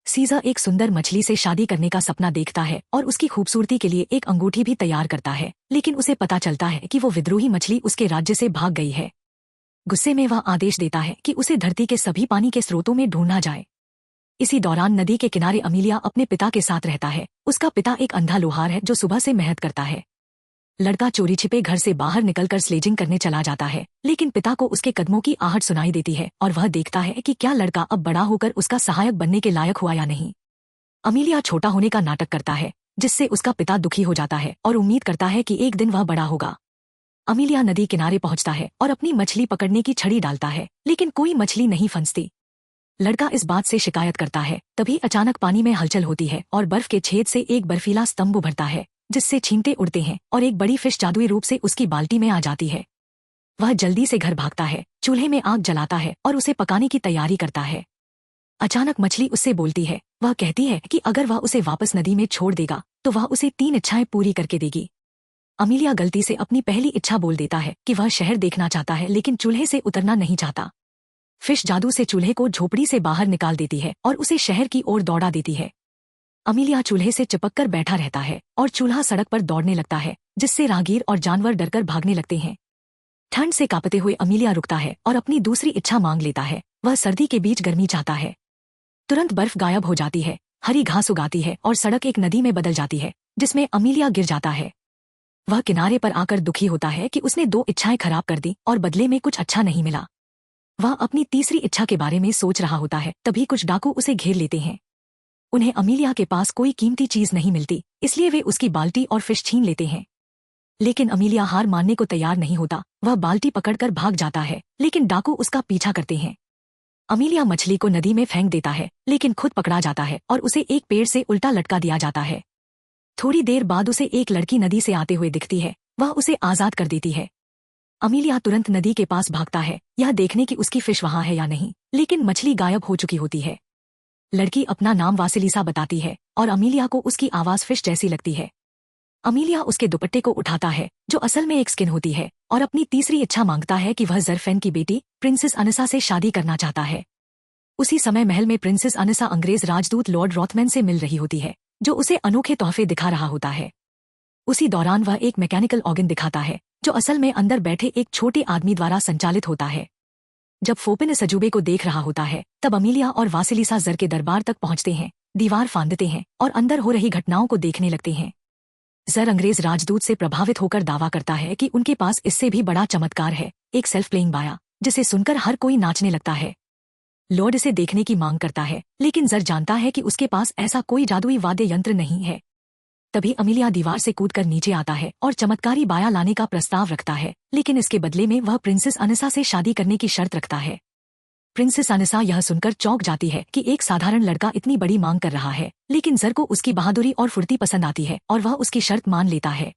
Scissor एक सुंदर मछली से शादी करने का सपना देखता है और उसकी खूबसूरती के लिए एक अंगूठी भी तैयार करता है, लेकिन उसे पता चलता है कि वो विद्रोही मछली उसके राज्य से भाग गई है। गुस्से में वह आदेश देता है कि उसे धरती के सभी पानी के स्रोतों में ढूंढा जाए। इसी दौरान नदी के किनारे अमीलिया अपने पिता के साथ रहता है। उसका पिता एक अंधा लोहार है जो सुबह से मेहनत करता है। लड़का चोरी छिपे घर से बाहर निकलकर स्लेजिंग करने चला जाता है, लेकिन पिता को उसके कदमों की आहट सुनाई देती है और वह देखता है कि क्या लड़का अब बड़ा होकर उसका सहायक बनने के लायक हुआ या नहीं। अमीलिया छोटा होने का नाटक करता है, जिससे उसका पिता दुखी हो जाता है और उम्मीद करता है कि एक दिन वह बड़ा होगा। अमीलिया नदी किनारे पहुंचता है और अपनी मछली पकड़ने की छड़ी डालता है, लेकिन कोई मछली नहीं फंसती। लड़का इस बात से शिकायत करता है। तभी अचानक पानी में हलचल होती है और बर्फ के छेद से एक बर्फीला स्तंभ उभरता है, जिससे छींटे उड़ते हैं और एक बड़ी फिश जादुई रूप से उसकी बाल्टी में आ जाती है। वह जल्दी से घर भागता है, चूल्हे में आग जलाता है और उसे पकाने की तैयारी करता है। अचानक मछली उससे बोलती है। वह कहती है कि अगर वह उसे वापस नदी में छोड़ देगा तो वह उसे 3 इच्छाएं पूरी करके देगी। अमीलिया गलती से अपनी पहली इच्छा बोल देता है कि वह शहर देखना चाहता है, लेकिन चूल्हे से उतरना नहीं चाहता। फिश जादू से चूल्हे को झोपड़ी से बाहर निकाल देती है और उसे शहर की ओर दौड़ा देती है। अमीलिया चूल्हे से चिपककर बैठा रहता है और चूल्हा सड़क पर दौड़ने लगता है, जिससे राहगीर और जानवर डरकर भागने लगते हैं। ठंड से कांपते हुए अमीलिया रुकता है और अपनी दूसरी इच्छा मांग लेता है। वह सर्दी के बीच गर्मी चाहता है। तुरंत बर्फ गायब हो जाती है, हरी घास उगाती है और सड़क एक नदी में बदल जाती है, जिसमें अमीलिया गिर जाता है। वह किनारे पर आकर दुखी होता है कि उसने 2 इच्छाएं खराब कर दी और बदले में कुछ अच्छा नहीं मिला। वह अपनी तीसरी इच्छा के बारे में सोच रहा होता है, तभी कुछ डाकू उसे घेर लेते हैं। उन्हें अमीलिया के पास कोई कीमती चीज नहीं मिलती, इसलिए वे उसकी बाल्टी और फिश छीन लेते हैं। लेकिन अमीलिया हार मानने को तैयार नहीं होता। वह बाल्टी पकड़कर भाग जाता है, लेकिन डाकू उसका पीछा करते हैं। अमीलिया मछली को नदी में फेंक देता है, लेकिन खुद पकड़ा जाता है और उसे एक पेड़ से उल्टा लटका दिया जाता है। थोड़ी देर बाद उसे एक लड़की नदी से आते हुए दिखती है। वह उसे आजाद कर देती है। अमीलिया तुरंत नदी के पास भागता है, यह देखने की उसकी फिश वहां है या नहीं, लेकिन मछली गायब हो चुकी होती है। लड़की अपना नाम वासिलिसा बताती है और अमीलिया को उसकी आवाज फिश जैसी लगती है। अमीलिया उसके दुपट्टे को उठाता है, जो असल में एक स्किन होती है, और अपनी तीसरी इच्छा मांगता है कि वह जरफेन की बेटी प्रिंसेस अनसा से शादी करना चाहता है। उसी समय महल में प्रिंसेस अनसा अंग्रेज राजदूत लॉर्ड रॉथमैन से मिल रही होती है, जो उसे अनोखे तोहफे दिखा रहा होता है। उसी दौरान वह एक मैकेनिकल ऑर्गन दिखाता है, जो असल में अंदर बैठे एक छोटे आदमी द्वारा संचालित होता है। जब फोपिन इस अजूबे को देख रहा होता है, तब अमीलिया और वासिलिसा जर के दरबार तक पहुंचते हैं, दीवार फांदते हैं और अंदर हो रही घटनाओं को देखने लगते हैं। जर अंग्रेज राजदूत से प्रभावित होकर दावा करता है कि उनके पास इससे भी बड़ा चमत्कार है, एक सेल्फ प्लेइंग बाया, जिसे सुनकर हर कोई नाचने लगता है। लॉर्ड इसे देखने की मांग करता है, लेकिन जर जानता है कि उसके पास ऐसा कोई जादुई वाद्य यंत्र नहीं है। तभी अमीलिया दीवार से कूदकर नीचे आता है और चमत्कारी बाया लाने का प्रस्ताव रखता है, लेकिन इसके बदले में वह प्रिंसेस अनसा से शादी करने की शर्त रखता है। प्रिंसेस अनसा यह सुनकर चौंक जाती है कि एक साधारण लड़का इतनी बड़ी मांग कर रहा है, लेकिन जर को उसकी बहादुरी और फुर्ती पसंद आती है और वह उसकी शर्त मान लेता है।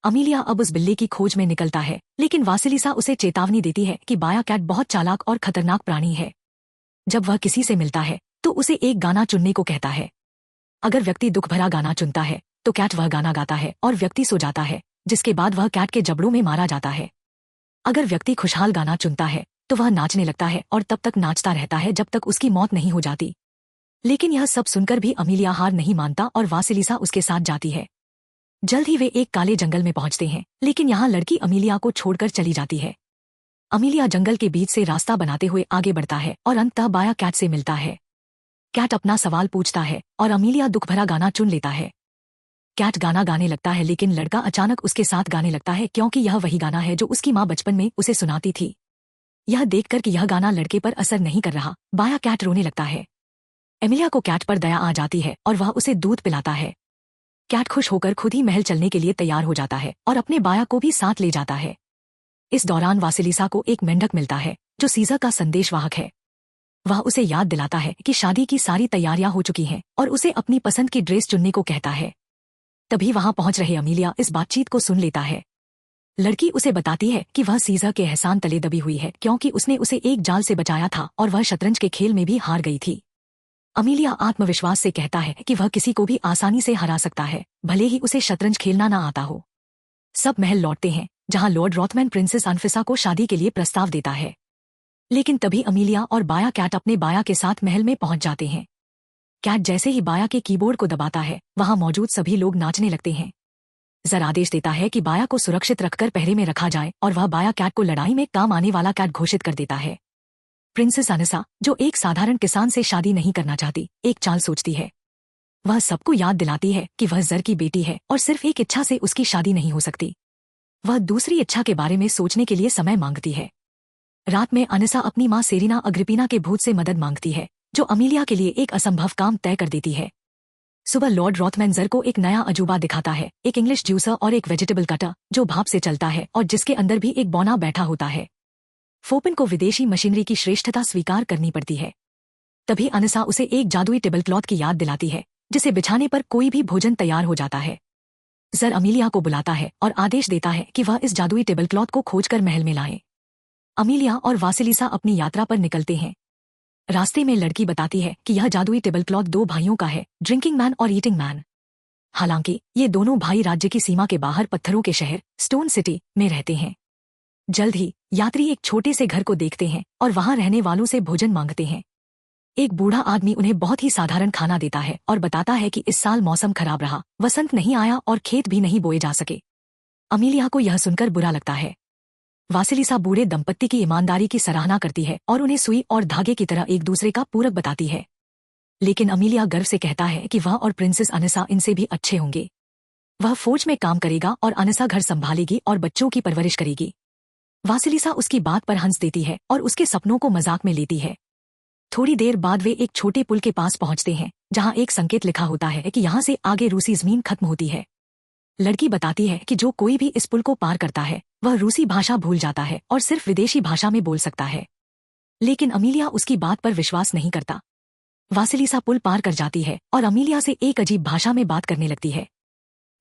अमीलिया अब उस बिल्ली की खोज में निकलता है, लेकिन वासिलिसा उसे चेतावनी देती है कि बाया कैट बहुत चालाक और खतरनाक प्राणी है। जब वह किसी से मिलता है तो उसे एक गाना चुनने को कहता है। अगर व्यक्ति दुख भरा गाना चुनता है तो कैट वह गाना गाता है और व्यक्ति सो जाता है, जिसके बाद वह कैट के जबड़ों में मारा जाता है। अगर व्यक्ति खुशहाल गाना चुनता है तो वह नाचने लगता है और तब तक नाचता रहता है जब तक उसकी मौत नहीं हो जाती। लेकिन यह सब सुनकर भी अमीलिया हार नहीं मानता और वासिलिसा उसके साथ जाती है। जल्द ही वे एक काले जंगल में पहुंचते हैं, लेकिन यहाँ लड़की अमीलिया को छोड़कर चली जाती है। अमीलिया जंगल के बीच से रास्ता बनाते हुए आगे बढ़ता है और अंततः बाया कैट से मिलता है। कैट अपना सवाल पूछता है और अमीलिया दुख भरा गाना चुन लेता है। कैट गाना गाने लगता है, लेकिन लड़का अचानक उसके साथ गाने लगता है, क्योंकि यह वही गाना है जो उसकी माँ बचपन में उसे सुनाती थी। यह देखकर कि यह गाना लड़के पर असर नहीं कर रहा, बाया कैट रोने लगता है। एमिलिया को कैट पर दया आ जाती है और वह उसे दूध पिलाता है। कैट खुश होकर खुद ही महल चलने के लिए तैयार हो जाता है और अपने बाया को भी साथ ले जाता है। इस दौरान वासिलिसा को एक मेंढक मिलता है, जो सीज़र का संदेशवाहक है। वह उसे याद दिलाता है कि शादी की सारी तैयारियां हो चुकी हैं और उसे अपनी पसंद की ड्रेस चुनने को कहता है। तभी वहां पहुंच रहे अमीलिया इस बातचीत को सुन लेता है। लड़की उसे बताती है कि वह सीज़र के एहसान तले दबी हुई है, क्योंकि उसने उसे एक जाल से बचाया था और वह शतरंज के खेल में भी हार गई थी। अमीलिया आत्मविश्वास से कहता है कि वह किसी को भी आसानी से हरा सकता है, भले ही उसे शतरंज खेलना ना आता हो। सब महल लौटते हैं, जहां लॉर्ड रॉथमैन प्रिंसेस अनफिसा को शादी के लिए प्रस्ताव देता है। लेकिन तभी अमीलिया और बाया कैट अपने बाया के साथ महल में पहुंच जाते हैं। कैट जैसे ही बाया के कीबोर्ड को दबाता है, वहां मौजूद सभी लोग नाचने लगते हैं। जर आदेश देता है कि बाया को सुरक्षित रखकर पहरे में रखा जाए और वह बाया कैट को लड़ाई में काम आने वाला कैट घोषित कर देता है। प्रिंसेस अनिसा, जो एक साधारण किसान से शादी नहीं करना चाहती, एक चाल सोचती है। वह सबको याद दिलाती है कि वह जर की बेटी है और सिर्फ एक इच्छा से उसकी शादी नहीं हो सकती। वह दूसरी इच्छा के बारे में सोचने के लिए समय मांगती है। रात में अनिसा अपनी माँ सेरिना अग्रिपीना के भूत से मदद मांगती है, जो अमीलिया के लिए एक असंभव काम तय कर देती है। सुबह लॉर्ड रॉथमैन जर को एक नया अजूबा दिखाता है, एक इंग्लिश जूसर और एक वेजिटेबल कटर जो भाप से चलता है और जिसके अंदर भी एक बौना बैठा होता है। फोपिन को विदेशी मशीनरी की श्रेष्ठता स्वीकार करनी पड़ती है। तभी अनिसा उसे एक जादुई टेबल क्लॉथ की याद दिलाती है, जिसे बिछाने पर कोई भी भोजन तैयार हो जाता है। जर अमीलिया को बुलाता है और आदेश देता है कि वह इस जादुई टेबल क्लॉथ को खोजकर महल में लाए। अमीलिया और वासिलिसा अपनी यात्रा पर निकलते हैं। रास्ते में लड़की बताती है कि यह जादुई टेबल क्लॉथ दो भाइयों का है, ड्रिंकिंग मैन और ईटिंग मैन। हालांकि ये दोनों भाई राज्य की सीमा के बाहर पत्थरों के शहर स्टोन सिटी में रहते हैं। जल्द ही यात्री एक छोटे से घर को देखते हैं और वहां रहने वालों से भोजन मांगते हैं। एक बूढ़ा आदमी उन्हें बहुत ही साधारण खाना देता है और बताता है कि इस साल मौसम खराब रहा, वसंत नहीं आया और खेत भी नहीं बोए जा सके। अमीलिया को यह सुनकर बुरा लगता है। वासिलिसा बूढ़े दंपत्ति की ईमानदारी की सराहना करती है और उन्हें सुई और धागे की तरह एक दूसरे का पूरक बताती है। लेकिन अमीलिया गर्व से कहता है कि वह और प्रिंसेस अनिसा इनसे भी अच्छे होंगे। वह फौज में काम करेगा और अनिसा घर संभालेगी और बच्चों की परवरिश करेगी। वासिलिसा उसकी बात पर हंस देती है और उसके सपनों को मजाक में लेती है। थोड़ी देर बाद वे एक छोटे पुल के पास पहुंचते हैं, जहां एक संकेत लिखा होता है कि यहां से आगे रूसी जमीन खत्म होती है। लड़की बताती है कि जो कोई भी इस पुल को पार करता है, वह रूसी भाषा भूल जाता है और सिर्फ विदेशी भाषा में बोल सकता है। लेकिन अमीलिया उसकी बात पर विश्वास नहीं करता। वासिलिसा पुल पार कर जाती है और अमीलिया से एक अजीब भाषा में बात करने लगती है।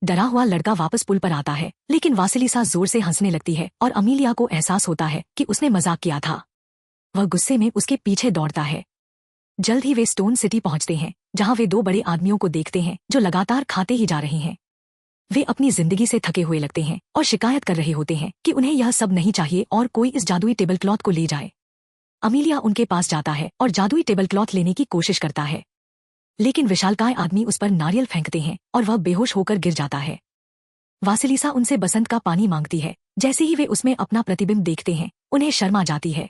डरा हुआ लड़का वापस पुल पर आता है, लेकिन वासिलिसा जोर से हंसने लगती है और अमीलिया को एहसास होता है कि उसने मजाक किया था। वह गुस्से में उसके पीछे दौड़ता है। जल्द ही वे स्टोन सिटी पहुंचते हैं, जहां वे दो बड़े आदमियों को देखते हैं जो लगातार खाते ही जा रहे हैं। वे अपनी जिंदगी से थके हुए लगते हैं और शिकायत कर रहे होते हैं कि उन्हें यह सब नहीं चाहिए और कोई इस जादुई टेबल क्लॉथ को ले जाए। अमीलिया उनके पास जाता है और जादुई टेबल क्लॉथ लेने की कोशिश करता है, लेकिन विशालकाय आदमी उस पर नारियल फेंकते हैं और वह बेहोश होकर गिर जाता है। वासिलिसा उनसे बसंत का पानी मांगती है। जैसे ही वे उसमें अपना प्रतिबिंब देखते हैं, उन्हें शर्म आ जाती है।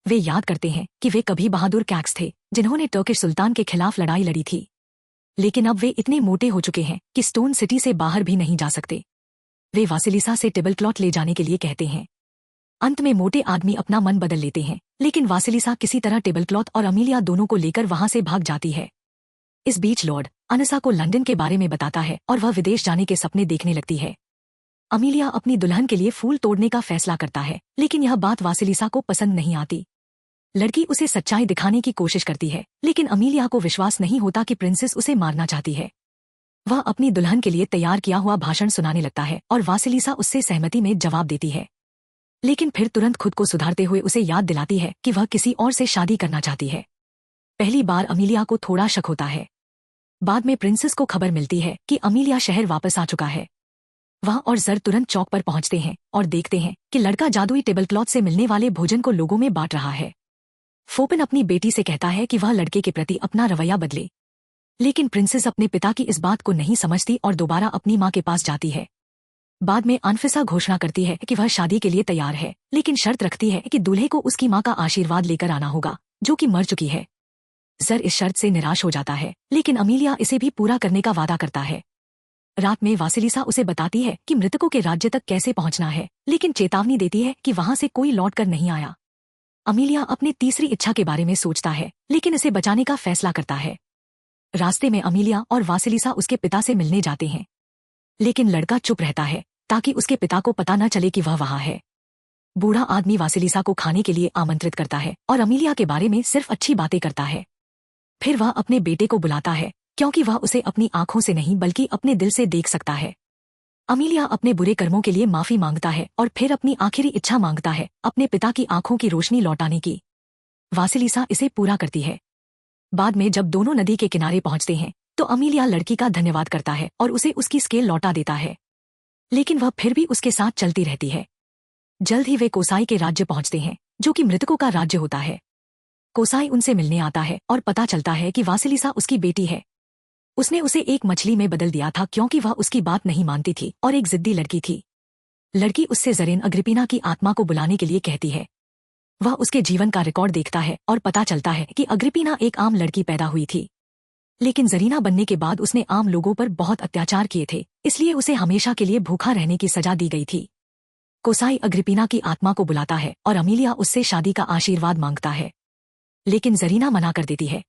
वे याद करते हैं कि वे कभी बहादुर कैक्स थे, जिन्होंने टर्किश सुल्तान के खिलाफ लड़ाई लड़ी थी। लेकिन अब वे इतने मोटे हो चुके हैं कि स्टोन सिटी से बाहर भी नहीं जा सकते। वे वासिलिसा से टेबल क्लॉथ ले जाने के लिए कहते हैं। अंत में मोटे आदमी अपना मन बदल लेते हैं, लेकिन वासिलिसा किसी तरह टेबल क्लॉथ और अमीलिया दोनों को लेकर वहां से भाग जाती है। इस बीच लॉर्ड अनिसा को लंदन के बारे में बताता है और वह विदेश जाने के सपने देखने लगती है। अमीलिया अपनी दुल्हन के लिए फूल तोड़ने का फैसला करता है, लेकिन यह बात वासिलिसा को पसंद नहीं आती। लड़की उसे सच्चाई दिखाने की कोशिश करती है, लेकिन अमीलिया को विश्वास नहीं होता कि प्रिंसेस उसे मारना चाहती है। वह अपनी दुल्हन के लिए तैयार किया हुआ भाषण सुनाने लगता है और वासिलिसा उससे सहमति में जवाब देती है, लेकिन फिर तुरंत खुद को सुधारते हुए उसे याद दिलाती है कि वह किसी और से शादी करना चाहती है। पहली बार अमीलिया को थोड़ा शक होता है। बाद में प्रिंसेस को खबर मिलती है कि अमीलिया शहर वापस आ चुका है। वह और जर तुरंत चौक पर पहुंचते हैं और देखते हैं कि लड़का जादुई टेबल क्लॉथ से मिलने वाले भोजन को लोगों में बांट रहा है। फोपिन अपनी बेटी से कहता है कि वह लड़के के प्रति अपना रवैया बदले, लेकिन प्रिंसेस अपने पिता की इस बात को नहीं समझती और दोबारा अपनी माँ के पास जाती है। बाद में अनफिसा घोषणा करती है कि वह शादी के लिए तैयार है, लेकिन शर्त रखती है कि दूल्हे को उसकी माँ का आशीर्वाद लेकर आना होगा, जो कि मर चुकी है। जर इस शर्त से निराश हो जाता है, लेकिन अमीलिया इसे भी पूरा करने का वादा करता है। रात में वासिलिसा उसे बताती है कि मृतकों के राज्य तक कैसे पहुंचना है, लेकिन चेतावनी देती है कि वहां से कोई लौटकर नहीं आया। अमीलिया अपनी तीसरी इच्छा के बारे में सोचता है, लेकिन इसे बचाने का फैसला करता है। रास्ते में अमीलिया और वासिलिसा उसके पिता से मिलने जाते हैं, लेकिन लड़का चुप रहता है ताकि उसके पिता को पता न चले कि वह वहां है। बूढ़ा आदमी वासिलिसा को खाने के लिए आमंत्रित करता है और अमीलिया के बारे में सिर्फ अच्छी बातें करता है। फिर वह अपने बेटे को बुलाता है, क्योंकि वह उसे अपनी आंखों से नहीं बल्कि अपने दिल से देख सकता है। अमीलिया अपने बुरे कर्मों के लिए माफी मांगता है और फिर अपनी आखिरी इच्छा मांगता है, अपने पिता की आंखों की रोशनी लौटाने की। वासिलिसा इसे पूरा करती है। बाद में जब दोनों नदी के किनारे पहुंचते हैं, तो अमीलिया लड़की का धन्यवाद करता है और उसे उसकी स्केल लौटा देता है, लेकिन वह फिर भी उसके साथ चलती रहती है। जल्द ही वे कोसाई के राज्य पहुंचते हैं, जो कि मृतकों का राज्य होता है। कोसाई उनसे मिलने आता है और पता चलता है कि वासिलिसा उसकी बेटी है। उसने उसे एक मछली में बदल दिया था क्योंकि वह उसकी बात नहीं मानती थी और एक जिद्दी लड़की थी। लड़की उससे जरीन अग्रिपिना की आत्मा को बुलाने के लिए कहती है। वह उसके जीवन का रिकॉर्ड देखता है और पता चलता है कि अग्रिपिना एक आम लड़की पैदा हुई थी, लेकिन जरीना बनने के बाद उसने आम लोगों पर बहुत अत्याचार किए थे, इसलिए उसे हमेशा के लिए भूखा रहने की सजा दी गई थी। कोसाई अग्रिपिना की आत्मा को बुलाता है और अमीलिया उससे शादी का आशीर्वाद मांगता है, लेकिन जरीना मना कर देती है।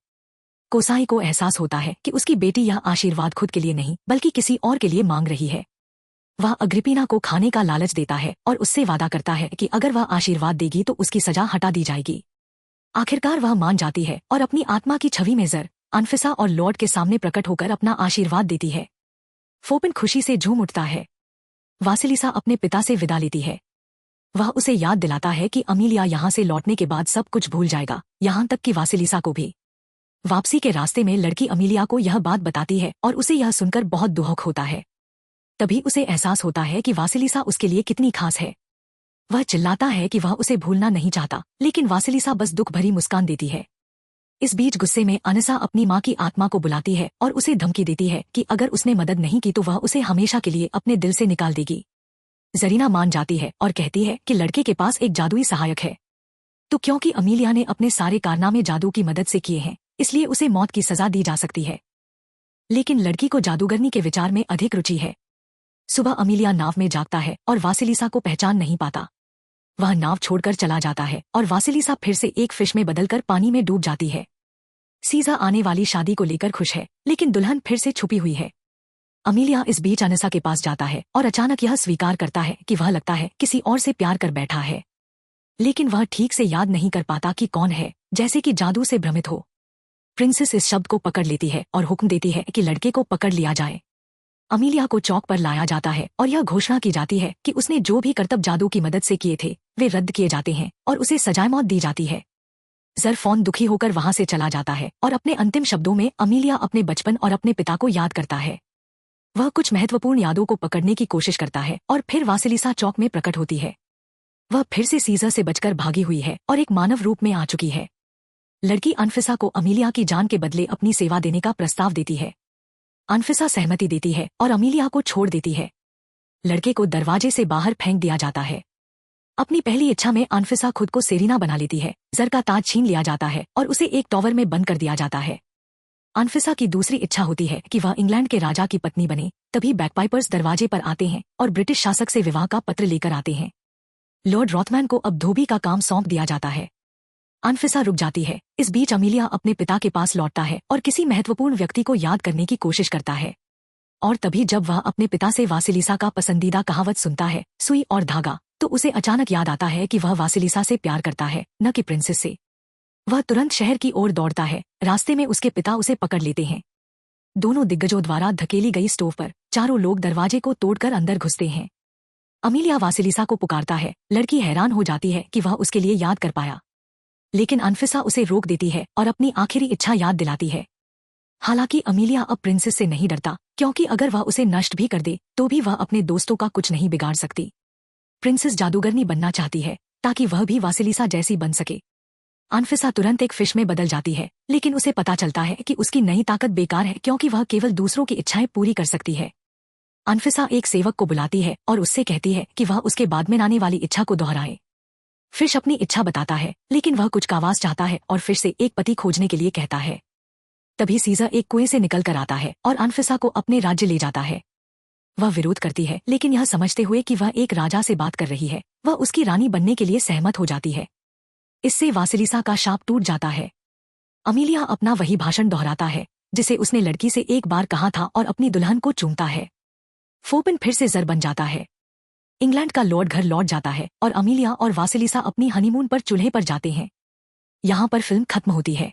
कोसाई को एहसास होता है कि उसकी बेटी यह आशीर्वाद खुद के लिए नहीं बल्कि किसी और के लिए मांग रही है। वह अग्रिपिना को खाने का लालच देता है और उससे वादा करता है कि अगर वह आशीर्वाद देगी तो उसकी सजा हटा दी जाएगी। आखिरकार वह मान जाती है और अपनी आत्मा की छवि में जर, अनफिसा और लॉर्ड के सामने प्रकट होकर अपना आशीर्वाद देती है। फोपिन खुशी से झूम उठता है। वासिलिसा अपने पिता से विदा लेती है। वह उसे याद दिलाता है कि अमीलिया यहाँ से लौटने के बाद सब कुछ भूल जाएगा, यहाँ तक कि वासिलिसा को भी। वापसी के रास्ते में लड़की अमीलिया को यह बात बताती है और उसे यह सुनकर बहुत दुख होता है। तभी उसे एहसास होता है कि वासिलिसा उसके लिए कितनी खास है। वह चिल्लाता है कि वह उसे भूलना नहीं चाहता, लेकिन वासिलिसा बस दुख भरी मुस्कान देती है। इस बीच गुस्से में अनसा अपनी माँ की आत्मा को बुलाती है और उसे धमकी देती है कि अगर उसने मदद नहीं की तो वह उसे हमेशा के लिए अपने दिल से निकाल देगी। जरीना मान जाती है और कहती है कि लड़के के पास एक जादुई सहायक है, तो क्योंकि अमीलिया ने अपने सारे कारनामे जादू की मदद से किए हैं, इसलिए उसे मौत की सजा दी जा सकती है। लेकिन लड़की को जादूगरनी के विचार में अधिक रुचि है। सुबह अमीलिया नाव में जागता है और वासिलिसा को पहचान नहीं पाता। वह नाव छोड़कर चला जाता है और वासिलिसा फिर से एक फिश में बदलकर पानी में डूब जाती है। सीजा आने वाली शादी को लेकर खुश है, लेकिन दुल्हन फिर से छुपी हुई है। अमीलिया इस बीच अनसा के पास जाता है और अचानक यह स्वीकार करता है कि वह लगता है किसी और से प्यार कर बैठा है, लेकिन वह ठीक से याद नहीं कर पाता कि कौन है, जैसे कि जादू से भ्रमित हो। प्रिंसेस इस शब्द को पकड़ लेती है और हुक्म देती है कि लड़के को पकड़ लिया जाए। अमीलिया को चौक पर लाया जाता है और यह घोषणा की जाती है कि उसने जो भी करतब जादू की मदद से किए थे वे रद्द किए जाते हैं और उसे सजाए मौत दी जाती है। जरफोन दुखी होकर वहां से चला जाता है और अपने अंतिम शब्दों में अमीलिया अपने बचपन और अपने पिता को याद करता है। वह कुछ महत्वपूर्ण यादों को पकड़ने की कोशिश करता है और फिर वासिलिसा चौक में प्रकट होती है। वह फिर से सीजर से बचकर भागी हुई है और एक मानव रूप में आ चुकी है। लड़की अनफिसा को अमीलिया की जान के बदले अपनी सेवा देने का प्रस्ताव देती है। अनफिसा सहमति देती है और अमीलिया को छोड़ देती है। लड़के को दरवाजे से बाहर फेंक दिया जाता है। अपनी पहली इच्छा में अनफिसा खुद को सेरिना बना लेती है। जर का ताज छीन लिया जाता है और उसे एक टॉवर में बंद कर दिया जाता है। अनफिसा की दूसरी इच्छा होती है कि वह इंग्लैंड के राजा की पत्नी बने। तभी बैकपाइपर्स दरवाजे पर आते हैं और ब्रिटिश शासक से विवाह का पत्र लेकर आते हैं। लॉर्ड रॉथमैन को अब धोबी का काम सौंप दिया जाता है। अनफिसा रुक जाती है। इस बीच अमीलिया अपने पिता के पास लौटता है और किसी महत्वपूर्ण व्यक्ति को याद करने की कोशिश करता है। और तभी जब वह अपने पिता से वासिलिसा का पसंदीदा कहावत सुनता है, सुई और धागा, तो उसे अचानक याद आता है कि वह वासिलिसा से प्यार करता है, न कि प्रिंसेस से। वह तुरंत शहर की ओर दौड़ता है। रास्ते में उसके पिता उसे पकड़ लेते हैं। दोनों दिग्गजों द्वारा धकेली गई स्टोव पर चारों लोग दरवाजे को तोड़कर अंदर घुसते हैं। अमीलिया वासिलिसा को पुकारता है। लड़की हैरान हो जाती है कि वह उसके लिए याद कर पाया, लेकिन अनफिसा उसे रोक देती है और अपनी आखिरी इच्छा याद दिलाती है। हालांकि अमीलिया अब प्रिंसेस से नहीं डरता, क्योंकि अगर वह उसे नष्ट भी कर दे तो भी वह अपने दोस्तों का कुछ नहीं बिगाड़ सकती। प्रिंसेस जादूगरनी बनना चाहती है ताकि वह भी वासिलिसा जैसी बन सके। अनफिसा तुरंत एक फिश में बदल जाती है, लेकिन उसे पता चलता है कि उसकी नई ताकत बेकार है क्योंकि वह केवल दूसरों की इच्छाएं पूरी कर सकती है। अनफिसा एक सेवक को बुलाती है और उससे कहती है कि वह उसके बाद में आने वाली इच्छा को दोहराए। फिश अपनी इच्छा बताता है, लेकिन वह कुछ कावास चाहता है और फिश से एक पति खोजने के लिए कहता है। तभी सीजर एक कुएं से निकल कर आता है और अनफिसा को अपने राज्य ले जाता है। वह विरोध करती है, लेकिन यह समझते हुए कि वह एक राजा से बात कर रही है, वह उसकी रानी बनने के लिए सहमत हो जाती है। इससे वासिलिसा का शाप टूट जाता है। अमीलिया अपना वही भाषण दोहराता है जिसे उसने लड़की से एक बार कहा था और अपनी दुल्हन को चूमता है। फोपिन फिर से जर बन जाता है। इंग्लैंड का लॉर्ड घर लौट जाता है और अमीलिया और वासिलिसा अपनी हनीमून पर चूल्हे पर जाते हैं। यहाँ पर फिल्म खत्म होती है।